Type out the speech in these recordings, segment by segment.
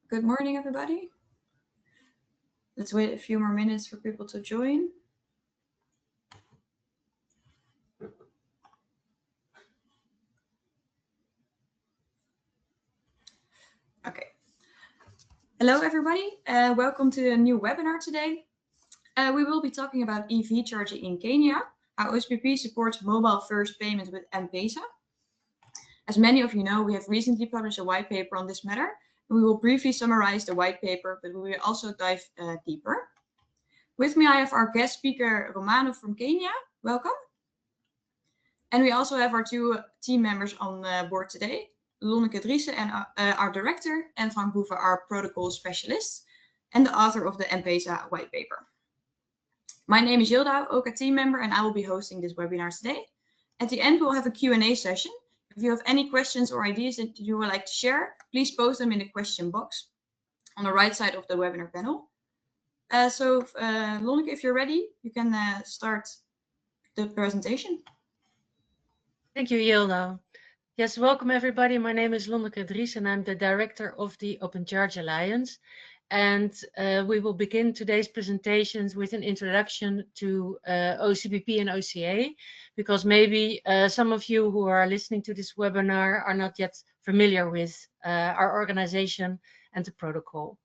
Good morning, everybody. Let's wait a few more minutes for people to join. Okay. Hello, everybody. Welcome to a new webinar today. We will be talking about EV charging in Kenya, how OCPP supports mobile-first payment with M PESA. As many of you know, we have recently published a white paper on this matter. We will briefly summarize the white paper, but we will also dive deeper. With me, I have our guest speaker, Romano from Kenya. Welcome. And we also have our two team members on board today, Lonneke Driessen and our director, and Franc Buve, our protocol specialist, and the author of the M PESA white paper. My name is Yilda, OCA team member, and I will be hosting this webinar today. At the end, we'll have a Q&A session. If you have any questions or ideas that you would like to share, please post them in the question box on the right side of the webinar panel. Lonneke, if you're ready, you can start the presentation. Thank you, Yilda. Yes, welcome everybody. My name is Lonneke Driessen and I'm the director of the Open Charge Alliance. And we will begin today's presentations with an introduction to OCPP and OCA, because maybe some of you who are listening to this webinar are not yet familiar with our organization and the protocol.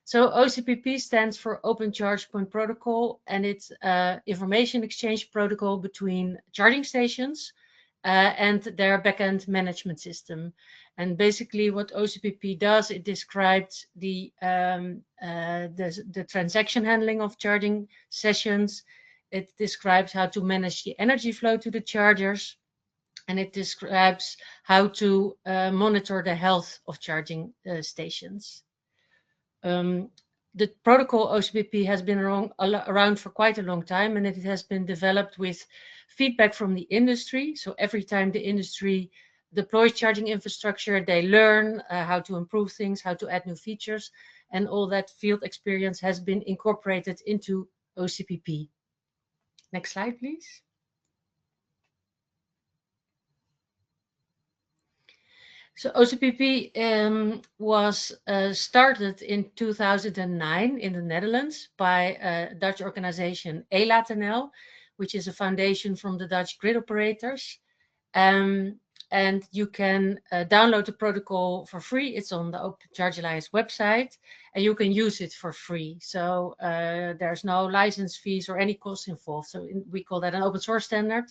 So OCPP stands for Open Charge Point Protocol, and it's information exchange protocol between charging stations and their backend management system. And basically what OCPP does, it describes the transaction handling of charging sessions. It describes how to manage the energy flow to the chargers. And it describes how to monitor the health of charging stations. The protocol OCPP has been around for quite a long time, and it has been developed with feedback from the industry. So every time the industry deploys charging infrastructure, they learn how to improve things, how to add new features, and all that field experience has been incorporated into OCPP. Next slide, please. So OCPP was started in 2009 in the Netherlands by a Dutch organization ELATNL, which is a foundation from the Dutch grid operators. And you can download the protocol for free. It's on the Open Charge Alliance website, and you can use it for free. So there's no license fees or any costs involved. So we call that an open source standard.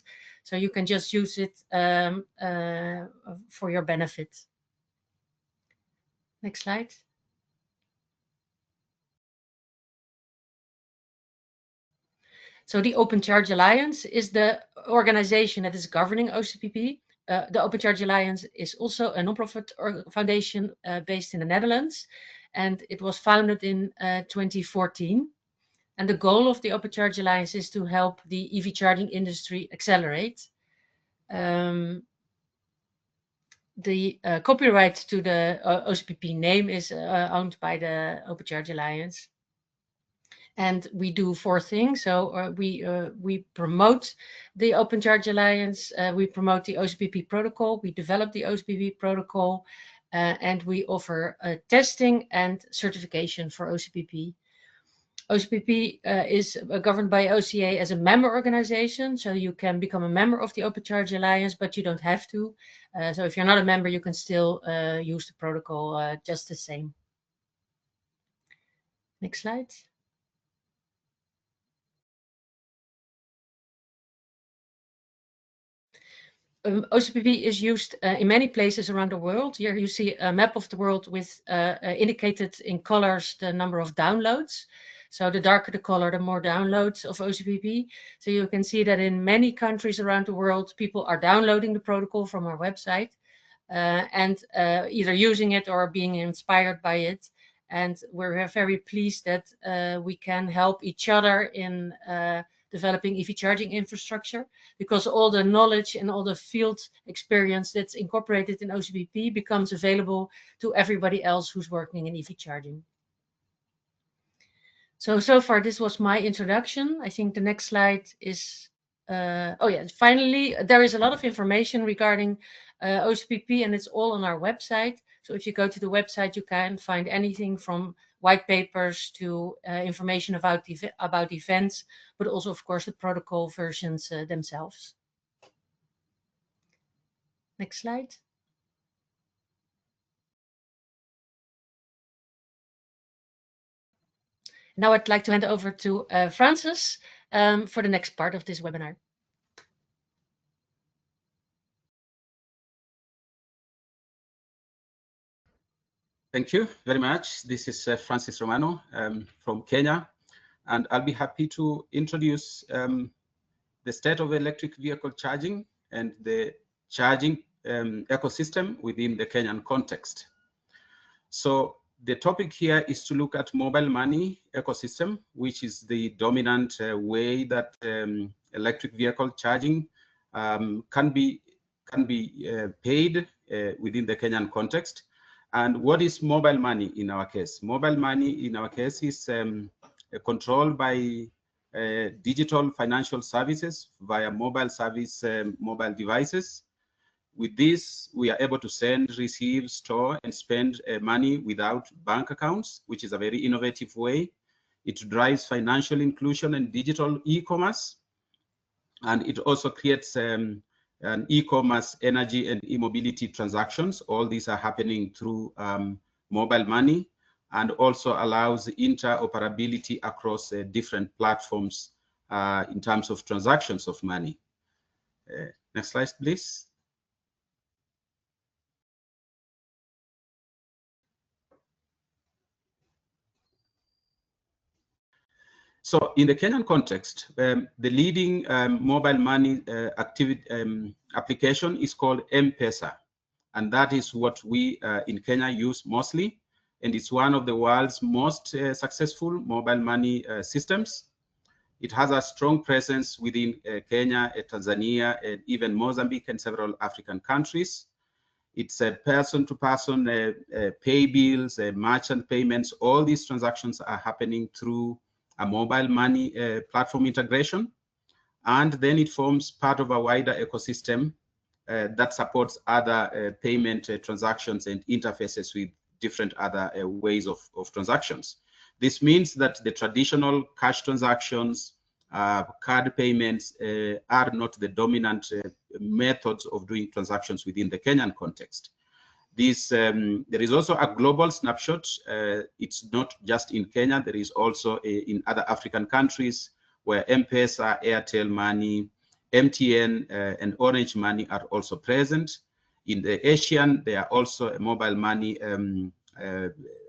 So you can just use it for your benefit. Next slide. So the Open Charge Alliance is the organization that is governing OCPP. The Open Charge Alliance is also a non-profit foundation based in the Netherlands, and it was founded in 2014. And the goal of the Open Charge Alliance is to help the EV charging industry accelerate. The copyright to the OCPP name is owned by the Open Charge Alliance. And we do 4 things. So we promote the Open Charge Alliance, we promote the OCPP protocol, we develop the OCPP protocol, and we offer testing and certification for OCPP. OCPP is governed by OCA as a member organization, so you can become a member of the Open Charge Alliance, but you don't have to. So if you're not a member, you can still use the protocol just the same. Next slide. OCPP is used in many places around the world. Here you see a map of the world with indicated in colors the number of downloads. So the darker the color, the more downloads of OCPP. So you can see that in many countries around the world, people are downloading the protocol from our website and either using it or being inspired by it. And we're very pleased that we can help each other in developing EV charging infrastructure, because all the knowledge and all the field experience that's incorporated in OCPP becomes available to everybody else who's working in EV charging. So far, this was my introduction. I think the next slide is, finally, there is a lot of information regarding OCPP, and it's all on our website. So if you go to the website, you can find anything from white papers to information about events, but also, of course, the protocol versions themselves. Next slide. Now I'd like to hand over to Francis for the next part of this webinar. Thank you very much. This is Francis Romano from Kenya, and I'll be happy to introduce the state of electric vehicle charging and the charging ecosystem within the Kenyan context. So the topic here is to look at mobile money ecosystem, which is the dominant way that electric vehicle charging can be paid within the Kenyan context. And what is mobile money in our case? Mobile money in our case is controlled by digital financial services via mobile service, mobile devices. With this, we are able to send, receive, store, and spend money without bank accounts, which is a very innovative way. It drives financial inclusion and digital e-commerce, and it also creates an e-commerce, energy, and e-mobility transactions. All these are happening through mobile money, and also allows interoperability across different platforms in terms of transactions of money. Next slide, please. So in the Kenyan context, the leading mobile money application is called M PESA. And that is what we in Kenya use mostly. And it's one of the world's most successful mobile money systems. It has a strong presence within Kenya, Tanzania, and even Mozambique and several African countries. It's a person-to-person pay bills, merchant payments. All these transactions are happening through a mobile money platform integration. And then it forms part of a wider ecosystem that supports other payment transactions and interfaces with different other ways of transactions. This means that the traditional cash transactions, card payments are not the dominant methods of doing transactions within the Kenyan context. This, there is also a global snapshot. It's not just in Kenya, there is also in other African countries where M PESA, Airtel Money, MTN and Orange Money are also present. In the Asian, there are also mobile money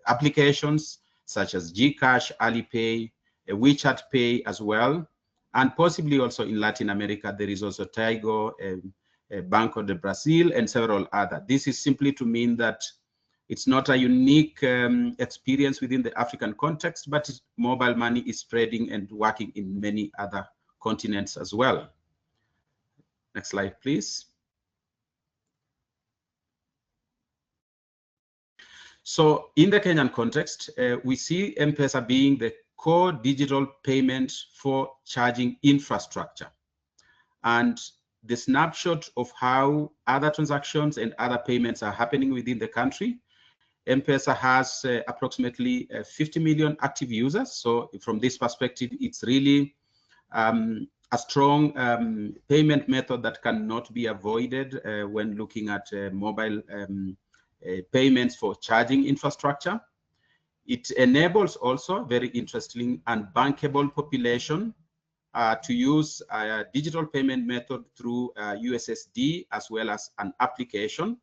applications such as GCash, Alipay, WeChat Pay as well. And possibly also in Latin America, there is also Tigo, Banco de Brazil, and several other. This is simply to mean that it's not a unique experience within the African context, but mobile money is spreading and working in many other continents as well. Next slide, please. So in the Kenyan context, we see M PESA being the core digital payment for charging infrastructure. And the snapshot of how other transactions and other payments are happening within the country, M PESA has approximately 50 million active users. So from this perspective, it's really a strong payment method that cannot be avoided when looking at mobile payments for charging infrastructure. It enables also, very interesting, unbankable population to use a digital payment method through USSD as well as an application.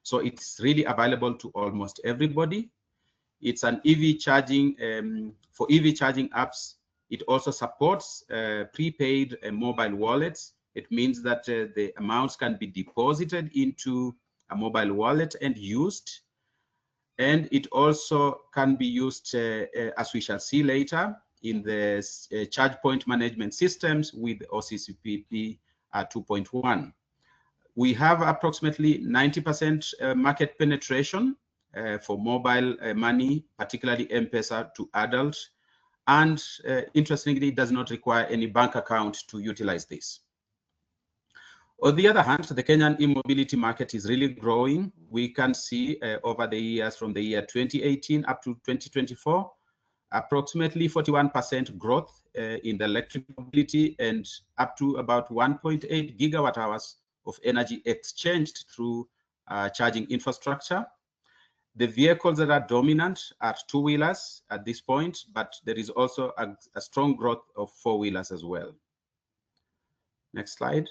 So it's really available to almost everybody. It's an EV charging, for EV charging apps. It also supports prepaid mobile wallets. It means that the amounts can be deposited into a mobile wallet and used. And it also can be used, as we shall see later, in the charge point management systems with OCPP 2.1. We have approximately 90% market penetration for mobile money, particularly M PESA to adults. And interestingly, it does not require any bank account to utilize this. On the other hand, the Kenyan e-mobility market is really growing. We can see over the years from the year 2018 up to 2024, approximately 41% growth in the electric mobility and up to about 1.8 gigawatt hours of energy exchanged through charging infrastructure. The vehicles that are dominant are two-wheelers at this point, but there is also a strong growth of four-wheelers as well. Next slide.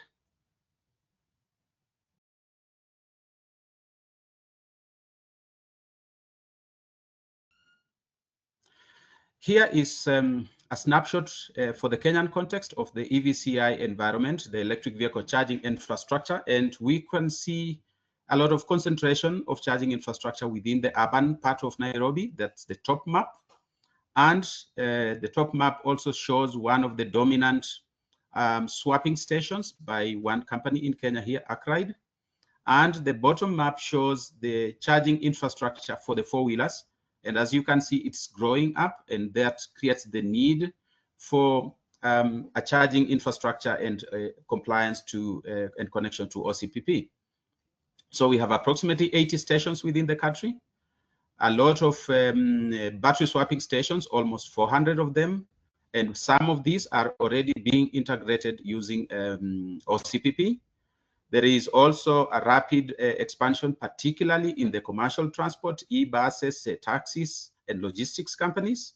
Here is a snapshot for the Kenyan context of the EVCI environment, the electric vehicle charging infrastructure, and we can see a lot of concentration of charging infrastructure within the urban part of Nairobi. That's the top map. And the top map also shows one of the dominant swapping stations by one company in Kenya here, Akride. And the bottom map shows the charging infrastructure for the four-wheelers. And as you can see, it's growing up, and that creates the need for a charging infrastructure and compliance to and connection to OCPP. So we have approximately 80 stations within the country, a lot of battery swapping stations, almost 400 of them, and some of these are already being integrated using OCPP. There is also a rapid expansion, particularly in the commercial transport, e-buses, taxis, and logistics companies.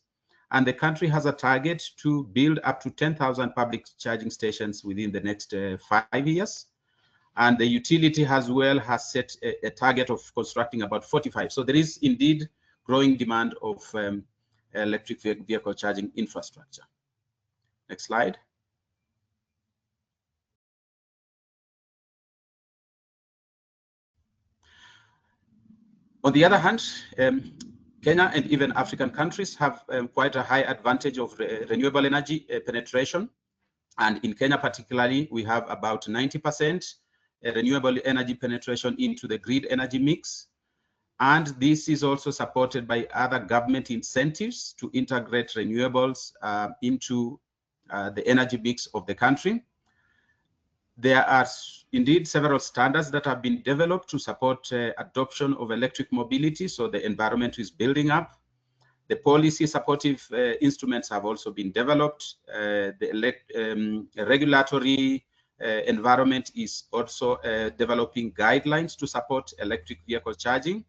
And the country has a target to build up to 10,000 public charging stations within the next 5 years. And the utility as well has set a target of constructing about 45. So there is indeed growing demand of electric vehicle charging infrastructure. Next slide. On the other hand, Kenya and even African countries have quite a high advantage of renewable energy penetration. And in Kenya particularly, we have about 90% renewable energy penetration into the grid energy mix. And this is also supported by other government incentives to integrate renewables into the energy mix of the country. There are indeed several standards that have been developed to support adoption of electric mobility, so the environment is building up. The policy supportive instruments have also been developed. The regulatory environment is also developing guidelines to support electric vehicle charging.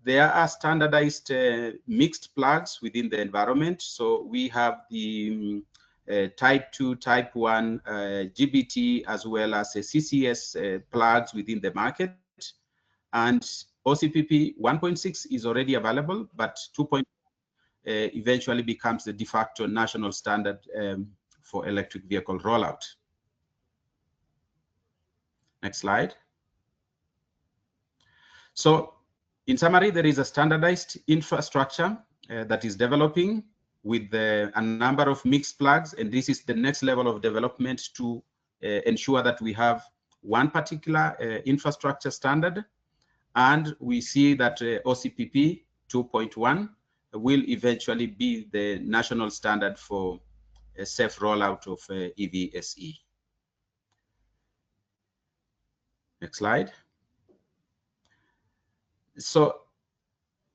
There are standardized mixed plugs within the environment. So we have the type 2, type 1 GBT, as well as CCS plugs within the market. And OCPP 1.6 is already available, but 2.0 eventually becomes the de facto national standard for electric vehicle rollout. Next slide. So in summary, there is a standardized infrastructure that is developing with a number of mixed plugs, and this is the next level of development to ensure that we have one particular infrastructure standard. And we see that OCPP 2.1 will eventually be the national standard for a safe rollout of EVSE. Next slide. So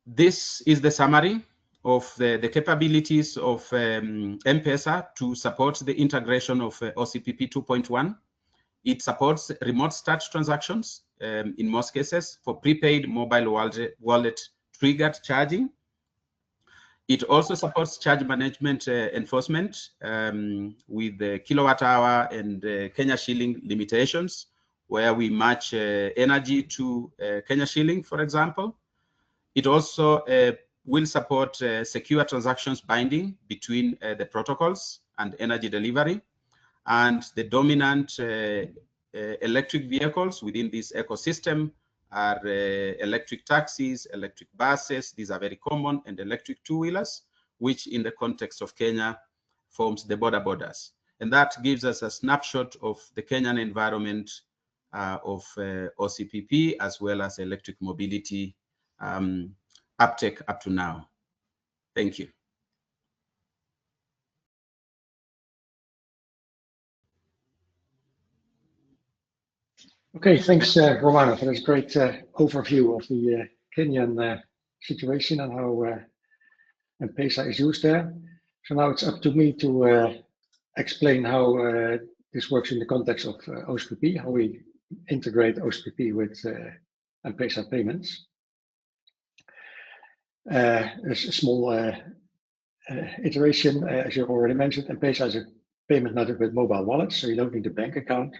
this is the summary of the capabilities of M PESA to support the integration of OCPP 2.1. It supports remote start transactions in most cases for prepaid mobile wallet triggered charging. It also supports charge management enforcement with the kilowatt hour and Kenya shilling limitations, where we match energy to Kenya shilling, for example. It also will support secure transactions binding between the protocols and energy delivery. And the dominant electric vehicles within this ecosystem are electric taxis, electric buses. These are very common, and electric two-wheelers, which in the context of Kenya forms the borders. And that gives us a snapshot of the Kenyan environment of OCPP, as well as electric mobility uptake up to now. Thank you. Okay, thanks, Romano, for this great overview of the Kenyan situation and how M PESA is used there. So now it's up to me to explain how this works in the context of OCPP, how we integrate OCPP with M PESA payments. There's a small iteration, as you already mentioned. M PESA is a payment method with mobile wallets, so you don't need a bank account.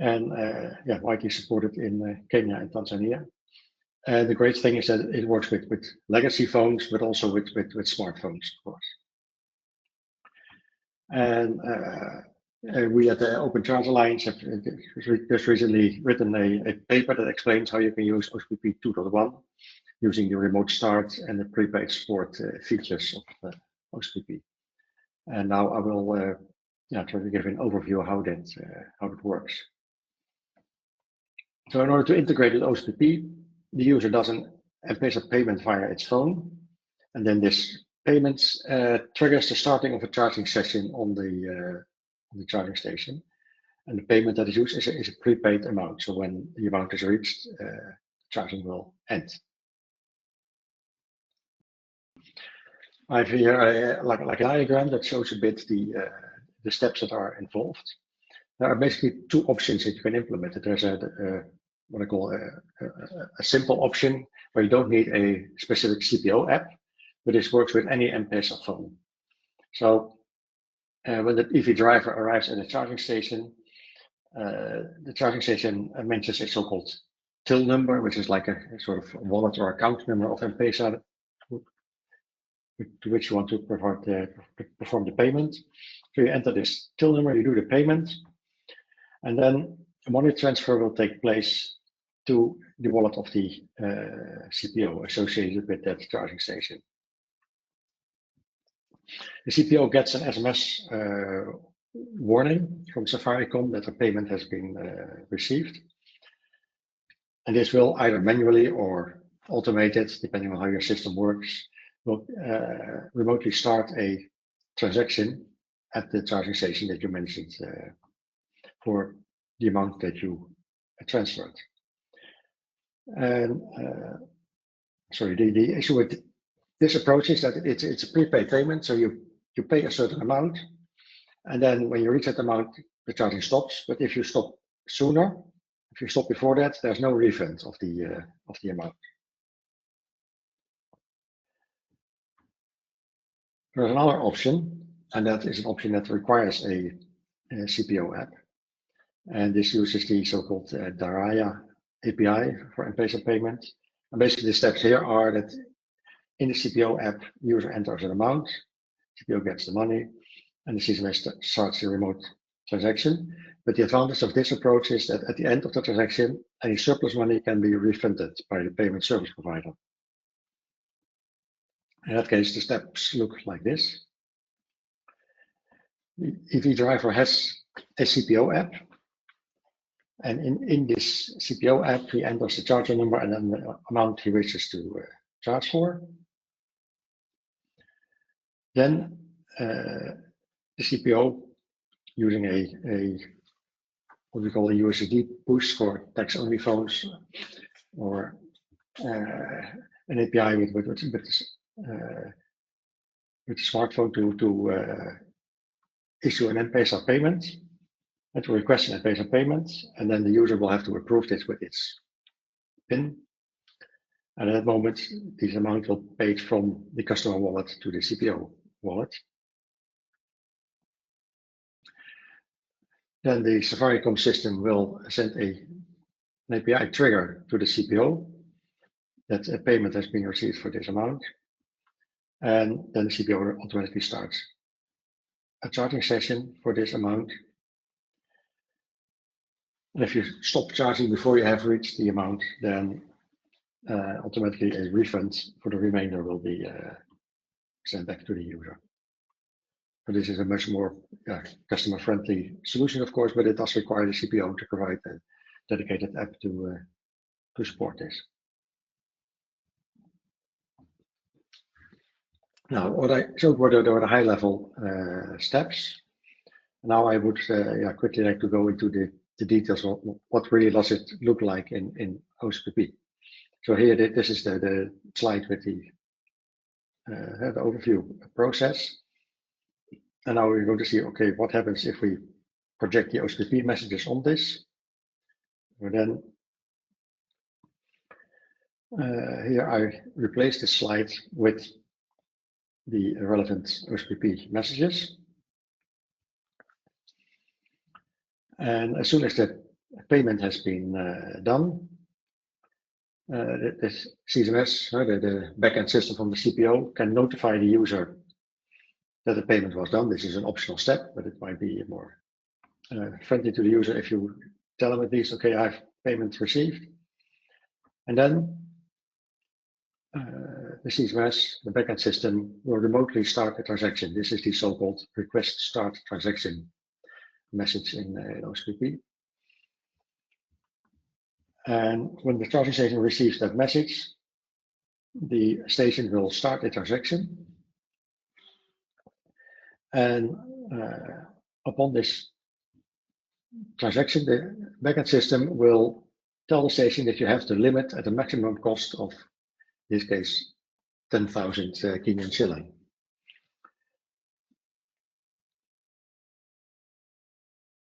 And widely supported in Kenya and Tanzania. The great thing is that it works with legacy phones, but also with smartphones, of course. And we at the Open Charge Alliance have just recently written a paper that explains how you can use OCPP 2.1 using the remote start and the prepaid support features of OCPP. And now I will try to give an overview of how that works. So in order to integrate with OCPP, the user does an M PESA payment via its phone, and then this payment triggers the starting of a charging session on the charging station. And the payment that is used is a prepaid amount. So when the amount is reached, charging will end. I have here like a diagram that shows a bit the steps that are involved. There are basically two options that you can implement. There's what I call a simple option where you don't need a specific CPO app, but this works with any M PESA phone. So when the EV driver arrives at a charging station, the charging station mentions a so-called till number, which is like a sort of wallet or account number of M PESA to which you want to perform the payment. So you enter this till number, you do the payment, and then a money transfer will take place to the wallet of the CPO associated with that charging station. The CPO gets an SMS warning from Safaricom that a payment has been received. And this will either manually or automated, depending on how your system works, will remotely start a transaction at the charging station that you mentioned for the amount that you transferred. And sorry, the issue with this approach is that it's a prepaid payment, so you pay a certain amount, and then when you reach that amount, the charging stops. But if you stop sooner, if you stop before that, there's no refund of the amount. There's another option, and that is an option that requires a CPO app, and this uses the so-called Daraya API for M PESA payment. And basically the steps here are that in the CPO app, user enters an amount, CPO gets the money, and the CSMS starts the remote transaction. But the advantage of this approach is that at the end of the transaction, any surplus money can be refunded by the payment service provider. In that case, the steps look like this. The EV driver has a CPO app. And in this CPO app, he enters the charger number and then the amount he wishes to charge for. Then the CPO, using a what we call a USSD push for text-only phones, or an API with a smartphone to issue an M PESA payment. And to request an M PESA payment, and then the user will have to approve this with its PIN. And at that moment, this amount will be paid from the customer wallet to the CPO wallet. Then the Safaricom system will send an API trigger to the CPO that a payment has been received for this amount. And then the CPO automatically starts a charging session for this amount. And if you stop charging before you have reached the amount, then automatically a refund for the remainder will be sent back to the user. So this is a much more customer-friendly solution, of course, but it does require the CPO to provide a dedicated app to support this. Now, what I showed were the high-level steps. Now I would quickly like to go into the the details of what really does it look like in OCPP. So here, this is the slide with the overview process. And now we're going to see, okay, what happens if we project the OCPP messages on this? And then here I replace this slide with the relevant OCPP messages. And as soon as the payment has been done, this CSMS, the backend system from the CPO, can notify the user that the payment was done. This is an optional step, but it might be more friendly to the user if you tell them at least, okay, I have payment received. And then the CSMS, the backend system, will remotely start the transaction. This is the so-called request start transaction message in OCPP. And when the charging station receives that message, the station will start the transaction. And upon this transaction, the backend system will tell the station that you have to limit at a maximum cost of, in this case, 10,000 Kenyan shilling.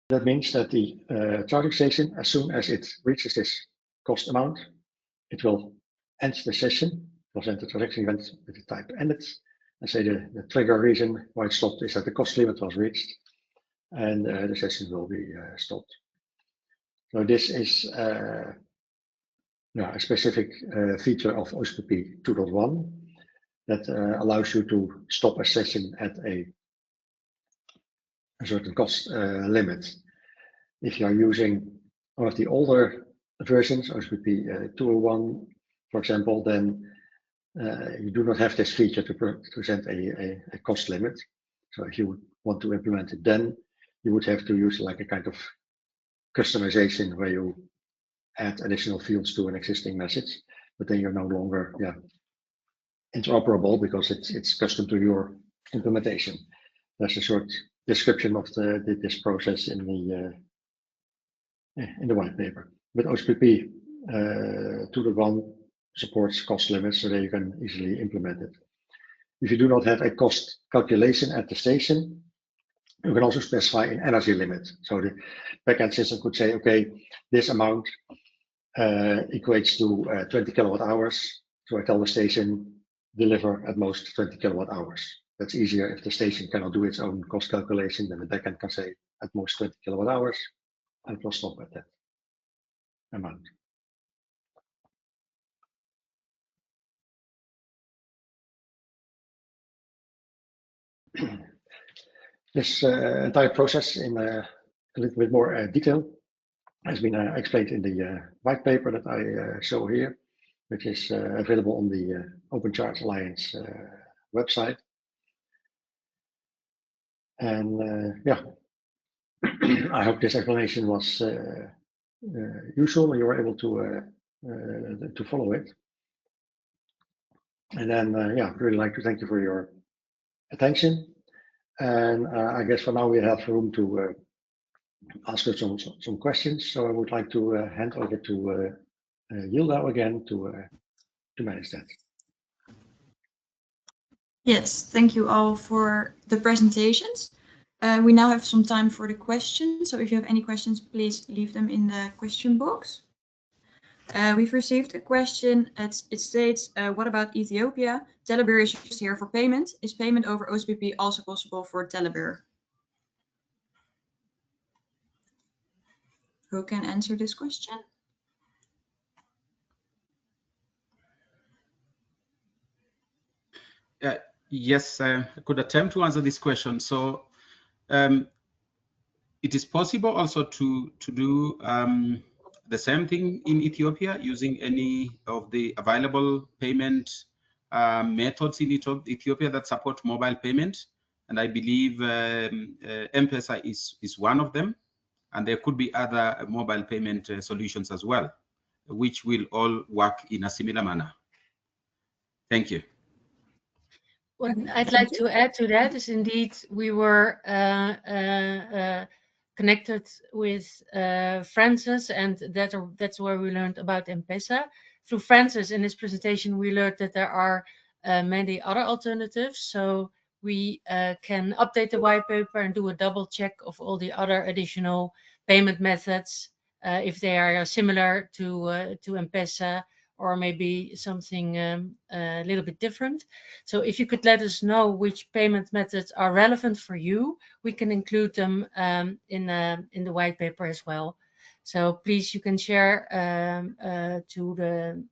That means that the charging station, as soon as it reaches this cost amount, it will end the session. It will send the transaction event with the type ended, and say the trigger reason why it stopped is that the cost limit was reached, and the session will be stopped. So this is a specific feature of OCPP 2.1 that allows you to stop a session at a certain cost limit. If you are using one of the older versions, OCPP 2.1, for example, then you do not have this feature to present a cost limit. So if you would want to implement it, then you would have to use like a kind of customization where you add additional fields to an existing message, but then you're no longer interoperable because it's custom to your implementation. There's a short description of this process in the white paper. With OCPP 2.1 supports cost limits, so that you can easily implement it. If you do not have a cost calculation at the station, you can also specify an energy limit. So the backend system could say, okay, this amount equates to 20 kilowatt hours. So I tell the station, deliver at most 20 kilowatt hours. That's easier if the station cannot do its own cost calculation, then the backend can say at most 20 kilowatt hours, and it will stop at that amount. This entire process in a little bit more detail has been explained in the white paper that I show here, which is available on the Open Charge Alliance website. And yeah, I hope this explanation was useful and you were able to follow it. And then, yeah, I'd really like to thank you for your attention. And I guess for now we have room to ask us some questions. So I would like to hand over to Yilda again to manage that. Yes, thank you all for the presentations. We now have some time for the questions. So if you have any questions, please leave them in the question box. We've received a question. It states, what about Ethiopia? Telebir is used here for payment. Is payment over OCPP also possible for Telebir? Who can answer this question? Yes, I could attempt to answer this question. So it is possible also to do the same thing in Ethiopia using any of the available payment methods in Ethiopia that support mobile payment. And I believe M PESA is one of them. And there could be other mobile payment solutions as well, which will all work in a similar manner. Thank you. What I'd like to add to that is indeed we were connected with Francis, and that's where we learned about M PESA. Through Francis, in his presentation, we learned that there are many other alternatives. So we can update the white paper and do a double check of all the other additional payment methods if they are similar to M PESA, or maybe something a little bit different. So if you could let us know which payment methods are relevant for you, we can include them in the white paper as well. So please, you can share to the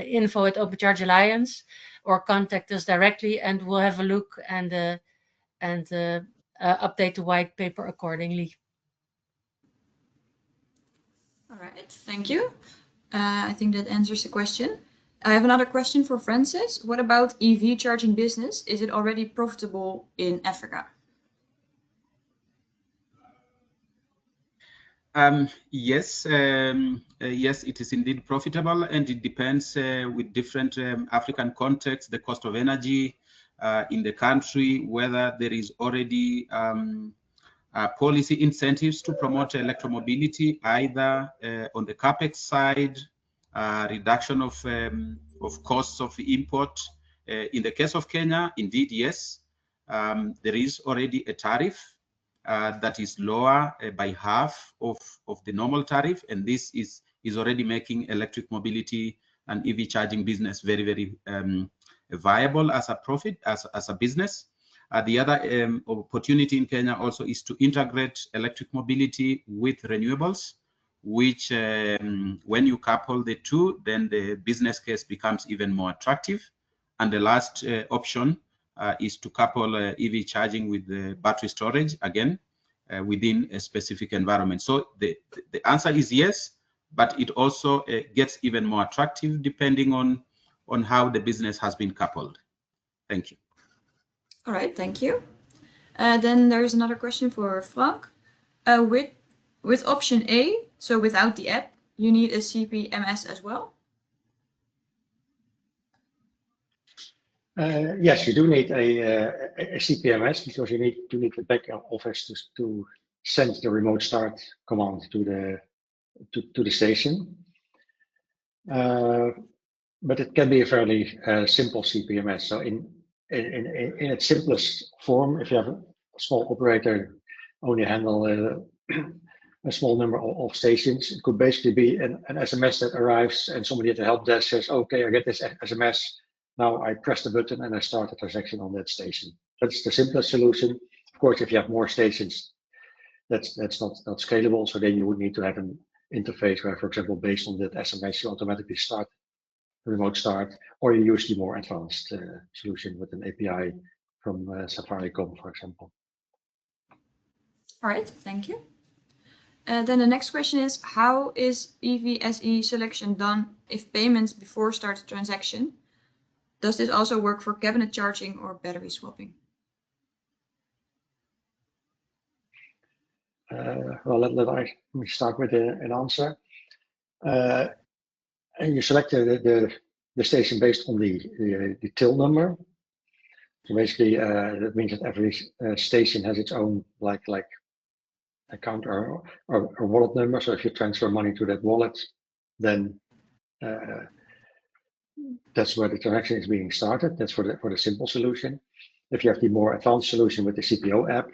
info at Open Charge Alliance, or contact us directly, and we'll have a look and update the white paper accordingly. All right, thank you. I think that answers the question. I have another question for Francis. What about EV charging business? Is it already profitable in Africa? Yes, yes, it is indeed profitable, and it depends with different African contexts, the cost of energy in the country, whether there is already policy incentives to promote electromobility, either on the capex side, reduction of costs of import. In the case of Kenya, indeed, yes, there is already a tariff that is lower by half of the normal tariff, and this is already making electric mobility and EV charging business very, very viable as a profit, as a business. The other opportunity in Kenya also is to integrate electric mobility with renewables, which when you couple the two, then the business case becomes even more attractive. And the last option is to couple EV charging with the battery storage, again, within a specific environment. So the answer is yes, but it also gets even more attractive depending on how the business has been coupled. Thank you. All right, thank you. Then there's another question for Frank. With option A, so without the app, you need a CPMS as well? Yes, you do need a CPMS, because you need the back office to send the remote start command to the station. But it can be a fairly simple CPMS. So in its simplest form, if you have a small operator only handle a small number of stations, it could basically be an SMS that arrives and somebody at the help desk says, okay, I get this SMS. Now I press the button and I start a transaction on that station. That's the simplest solution. Of course, if you have more stations, that's not scalable. So then you would need to have an interface where, for example, based on that SMS, you automatically start remote start, or you use the more advanced solution with an API from Safaricom, for example. All right, thank you. Then the next question is, how is EVSE selection done if payments before start a transaction? Does this also work for cabinet charging or battery swapping? Well, let me start with an answer. And you select the station based on the till number. So basically, that means that every station has its own like account or wallet number. So if you transfer money to that wallet, then that's where the transaction is being started. That's for the simple solution. If you have the more advanced solution with the CPO app,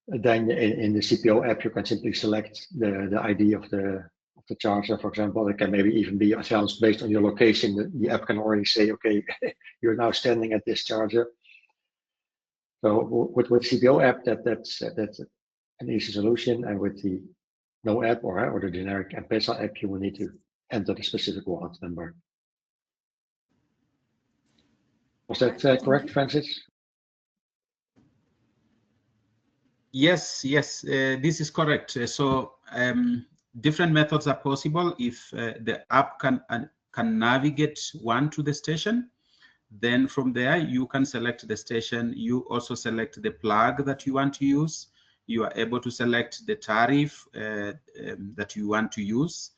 then in the CPO app you can simply select the ID of the charger, for example. It can maybe even be advanced based on your location. The app can already say, okay, you're now standing at this charger. So with CPO app, that's an easy solution, and with the no app or the generic M PESA app, you will need to enter the specific wallet number. Was that correct, Francis? Yes, this is correct. So different methods are possible. If the app can navigate one to the station, then from there you can select the station. You also select the plug that you want to use. You are able to select the tariff that you want to use.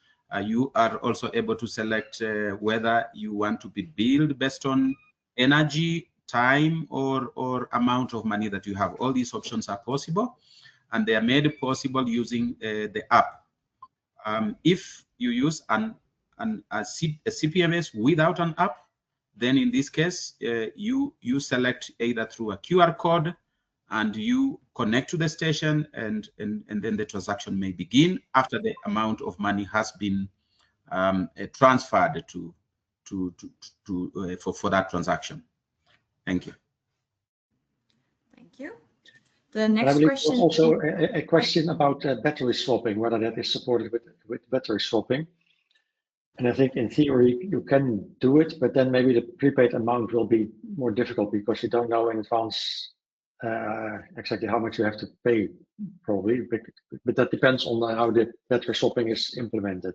You are also able to select whether you want to be billed based on energy, time, or amount of money that you have. All these options are possible. and they are made possible using the app. If you use a CPMS without an app, then in this case, you select either through a QR code and you connect to the station, and then the transaction may begin after the amount of money has been transferred for that transaction. Thank you. Thank you. The next question. Also a question about battery swapping, whether that is supported with battery swapping. And I think in theory you can do it, but then maybe the prepaid amount will be more difficult because you don't know in advance exactly how much you have to pay, probably. But that depends on how the battery swapping is implemented.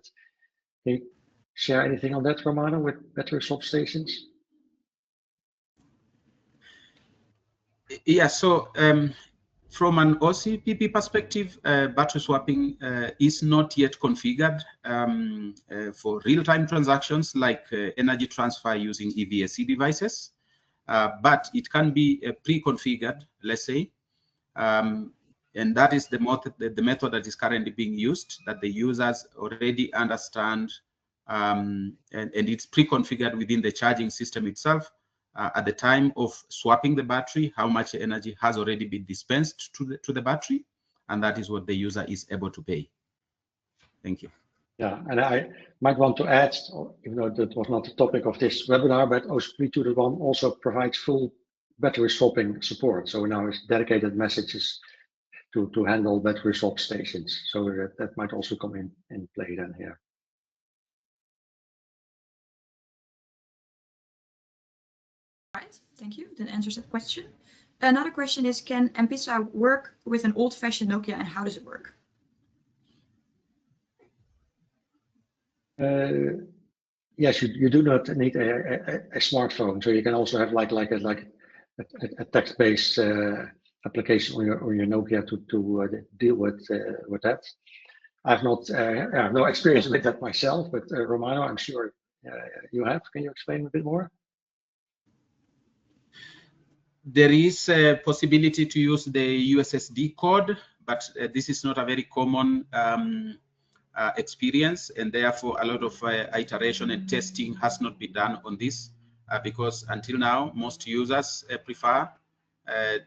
Can you share anything on that, Romano, with battery swap stations? Yeah, so from an OCPP perspective, battery swapping is not yet configured for real-time transactions like energy transfer using EVSE devices, but it can be pre-configured, let's say, and that is the method that is currently being used, that the users already understand, and it's pre-configured within the charging system itself. At the time of swapping the battery, how much energy has already been dispensed to the battery, and that is what the user is able to pay. Thank you. Yeah, and I might want to add, even though that was not the topic of this webinar, but OCPP 2.1 also provides full battery swapping support. So now it's dedicated messages to handle battery swap stations. So that might also come in play then here. Right, thank you. That answers that question. Another question is, can M PESA work with an old-fashioned Nokia, and how does it work? Yes, you do not need a smartphone, so you can also have like a text-based application on your Nokia to deal with that. I've not I have no experience with that myself, but Romano, I'm sure you have. Can you explain a bit more? There is a possibility to use the USSD code, but this is not a very common experience, and therefore a lot of iteration and testing has not been done on this because until now most users prefer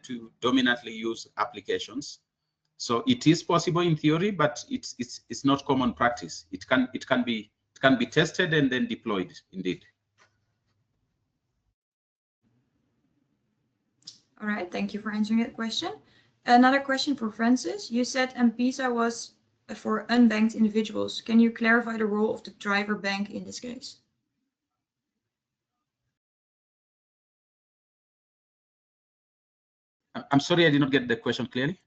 to dominantly use applications. So it is possible in theory, but it's not common practice. It can be tested and then deployed indeed. All right, thank you for answering that question. Another question for Francis. You said M PESA was for unbanked individuals. Can you clarify the role of the driver bank in this case? I'm sorry, I did not get the question clearly.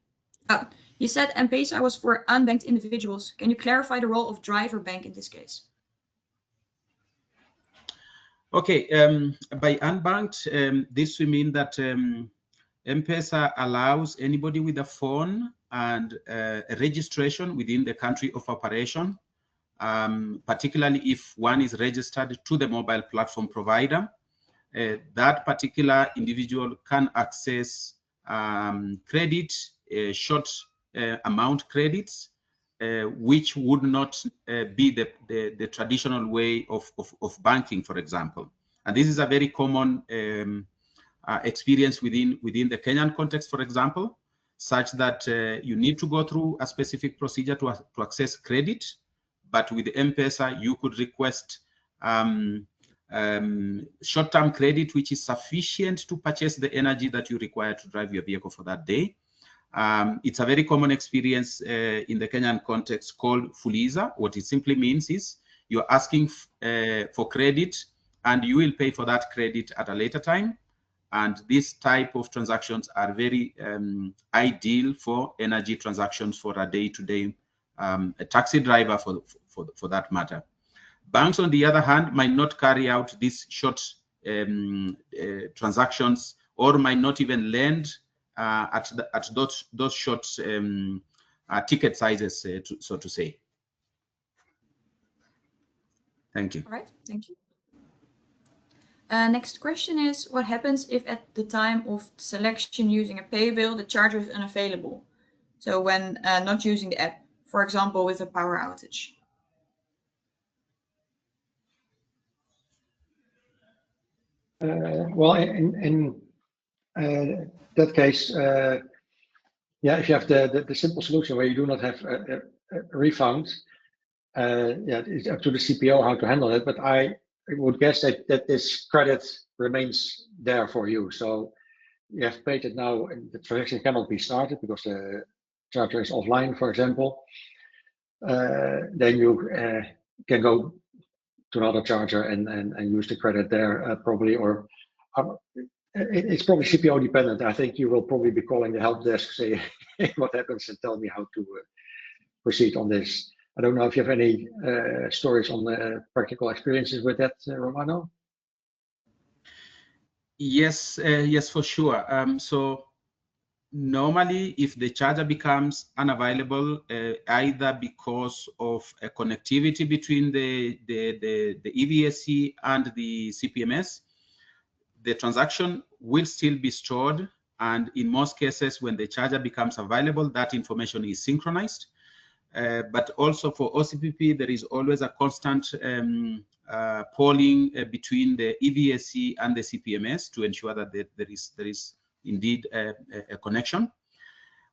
Oh, you said M PESA was for unbanked individuals. Can you clarify the role of driver bank in this case? Okay, by unbanked, this will mean that M PESA allows anybody with a phone and a registration within the country of operation, particularly if one is registered to the mobile platform provider. That particular individual can access credit, short amount credits, which would not be the traditional way of banking, for example. And this is a very common experience within the Kenyan context, for example, such that you need to go through a specific procedure to access credit, but with M PESA you could request short-term credit, which is sufficient to purchase the energy that you require to drive your vehicle for that day. It's a very common experience in the Kenyan context called Fuliza. What it simply means is you're asking for credit and you will pay for that credit at a later time. And this type of transactions are very ideal for energy transactions for a day-to-day a taxi driver for that matter. Banks, on the other hand, might not carry out these short transactions or might not even lend at those short ticket sizes, so to say. Thank you. All right, thank you. Next question is, what happens if at the time of selection using a pay bill, the charger is unavailable? So when not using the app, for example, with a power outage. Well, in that case, yeah, if you have the simple solution where you do not have a refund, yeah, it's up to the CPO how to handle it. But I would guess that this credit remains there for you. So you have paid it now, and the transaction cannot be started because the charger is offline, for example. Then you can go to another charger and use the credit there probably, or it's probably CPO dependent. I think you will probably be calling the help desk, say what happens, and tell me how to proceed on this. I don't know if you have any stories on the practical experiences with that, Romano. Yes, yes, for sure. So normally, if the charger becomes unavailable, either because of a connectivity between the EVSE and the CPMS, the transaction will still be stored. And in most cases, when the charger becomes available, that information is synchronized. But also for OCPP, there is always a constant polling between the EVSE and the CPMS to ensure that there is indeed a connection.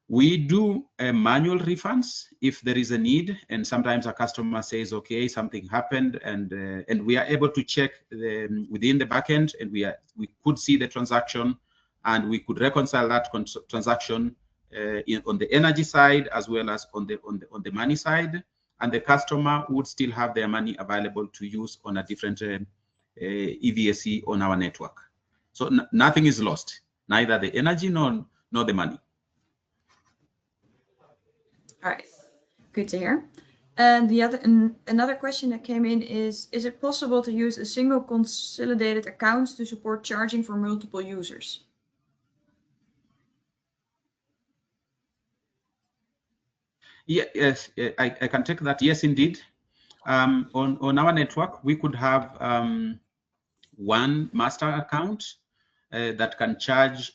We do manual refunds if there is a need, and sometimes a customer says, okay, something happened, and we are able to check within the backend, and we could see the transaction, and we could reconcile that transaction on the energy side as well as on the money side, and the customer would still have their money available to use on a different EVSE on our network. So nothing is lost, neither the energy nor the money. All right, good to hear. And another question that came in is it possible to use a single consolidated account to support charging for multiple users? Yeah, yes, I can take that. Yes, indeed. On our network, we could have one master account that can charge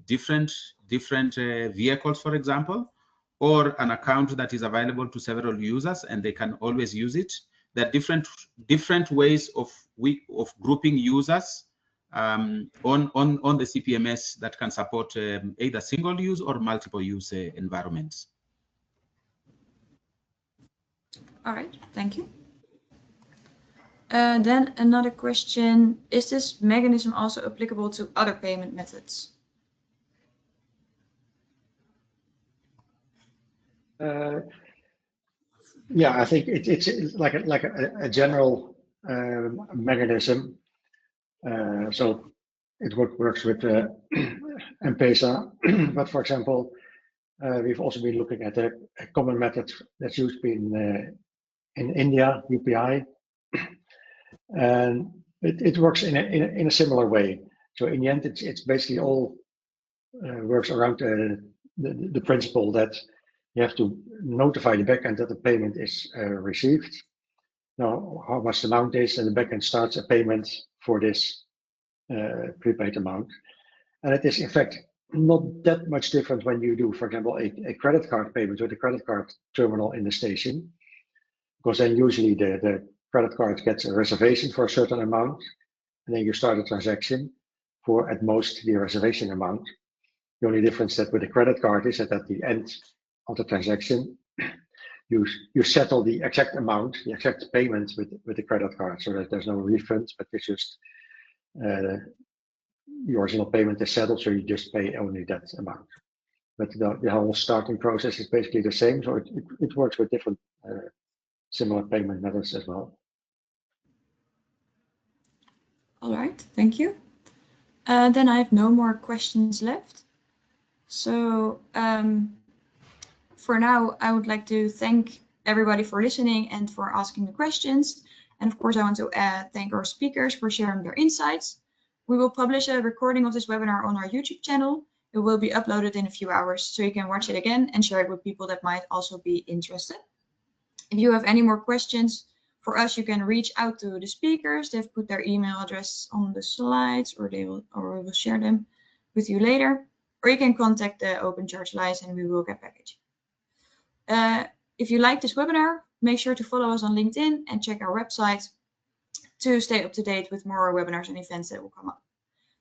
different vehicles, for example, or an account that is available to several users and they can always use it. There are different ways of grouping users on the CPMS that can support either single use or multiple use environments. All right, thank you. Then another question, is this mechanism also applicable to other payment methods? Yeah, I think it's like a general mechanism. So it works with M PESA, but for example, we've also been looking at a common method that's used in India, UPI, and it works in a similar way. So in the end, it's basically all works around the principle that you have to notify the backend that the payment is received. Now, how much the amount is, and the backend starts a payment for this prepaid amount. And it is in fact not that much different when you do, for example, a credit card payment with a credit card terminal in the station, because then usually the credit card gets a reservation for a certain amount, and then you start a transaction for at most the reservation amount. The only difference that with a credit card is that at the end of the transaction, you settle the exact amount, the exact payment with the credit card, so that there's no refund, but it's just the original payment is settled, so you just pay only that amount. But the whole starting process is basically the same, so it works with different similar payment methods as well. All right, thank you. Then I have no more questions left. So for now, I would like to thank everybody for listening and for asking the questions. And of course, I want to thank our speakers for sharing their insights. We will publish a recording of this webinar on our YouTube channel. It will be uploaded in a few hours, so you can watch it again and share it with people that might also be interested. If you have any more questions for us, you can reach out to the speakers. They've put their email address on the slides, or we will share them with you later. or you can contact the Open Charge Alliance and we will get back at you. If you like this webinar, make sure to follow us on LinkedIn and check our website to stay up to date with more webinars and events that will come up.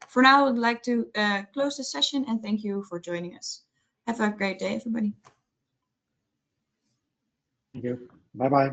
For now, I would like to close this session and thank you for joining us. Have a great day, everybody. Thank you. Bye-bye.